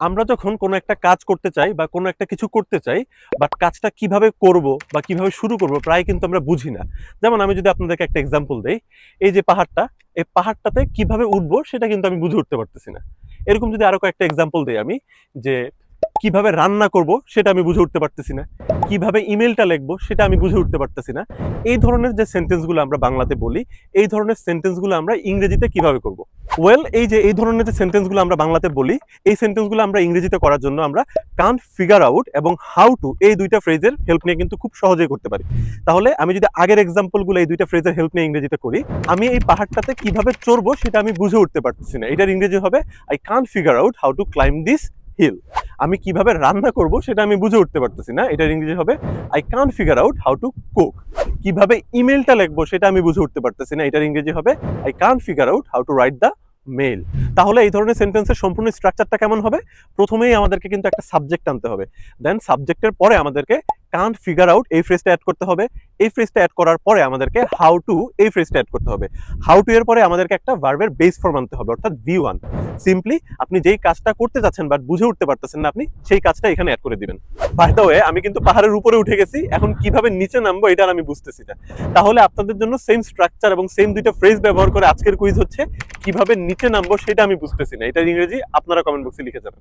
আমরা যখন কোনো একটা কাজ করতে চাই বা কোনো একটা কিছু করতে চাই, বাট কাজটা কিভাবে করব বা কিভাবে শুরু করব প্রায় কিন্তু আমরা বুঝি না। যেমন আমি যদি আপনাদেরকে একটা এক্সাম্পল দেই, এই যে পাহাড়টা, এই পাহাড়টাতে কিভাবে উঠবো সেটা কিন্তু আমি বুঝে উঠতে পারতেছি না। এরকম যদি আরো কয়েকটা এক্সাম্পল দেই আমি, যে কিভাবে রান্না করব সেটা আমি বুঝে উঠতে পারতেছি না। কিভাবে ইমেইলটা লিখবো সেটা আমি বুঝে উঠতে পারতেছি না। এই ধরনের যে সেন্টেন্সগুলো আমরা বাংলাতে বলি, এই ধরনের সেন্টেন্সগুলো আমরা ইংরেজিতে কিভাবে করব? ওয়েল, এই যে এই ধরনের যে সেন্টেন্সগুলো আমরা বাংলাতে বলি, এই সেন্টেন্সগুলো আমরা ইংরেজিতে করার জন্য আমরা কান্ট ফিগার আউট এবং হাউ টু এই দুইটা ফ্রেজের হেল্প নিয়ে কিন্তু খুব সহজেই করতে পারি। তাহলে আমি যদি আগের এক্সাম্পলগুলো এই দুইটা ফ্রেজের হেল্প নিয়ে ইংরেজিতে করি, আমি এই পাহাড়টাতে কিভাবে চড়বো সেটা আমি বুঝে উঠতে পারতেছি না। এটার ইংরেজি হবে I can't figure out how to climb this hill. আমি কিভাবে রান্না করব সেটা আমি বুঝে উঠতে পারতেছি না। এটার ইংরেজি হবে I can't figure out how to cook. কিভাবে ইমেলটা লিখবো সেটা আমি বুঝে উঠতে পারতেছি না। এটার ইংরেজি হবে I can't figure out how two write the mail. তাহলে এই ধরনের সেন্টেন্সের সম্পূর্ণ স্ট্রাকচারটা কেমন হবে? প্রথমেই আমাদেরকে কিন্তু একটা সাবজেক্ট আনতে হবে। দেন সাবজেক্টের পরে আমাদেরকে কান্ট ফিগার আউট এই ফ্রেজটা অ্যাড করতে হবে। এই ফ্রেজটা অ্যাড করার পরে আমাদেরকে হাউ টু এই ফ্রেজটা অ্যাড করতে হবে। হাউ টু এর পরে আমাদেরকে একটা ভার্বের বেস ফর্ম আনতে হবে, অর্থাৎ V1। সিম্পলি আপনি যেই কাজটা করতে যাচ্ছেন বাট বুঝে উঠতে পারতেছেন না, আপনি সেই কাজটা এখানে অ্যাড করে দিবেন। বাই দ্য ওয়ে, আমি কিন্তু পাহাড়ের উপরে উঠে গেছি, এখন কিভাবে নিচে নামবো এটা আমি বুঝতেছি না। তাহলে আপনাদের জন্য সেম স্ট্রাকচার এবং সেম দুইটা ফ্রেজ ব্যবহার করে আজকের কুইজ হচ্ছে কিভাবে নিচে নামবো সেটা আমি বুঝতেছি না। এটার ইংরেজি আপনারা কমেন্ট বক্সে লিখে যাবেন।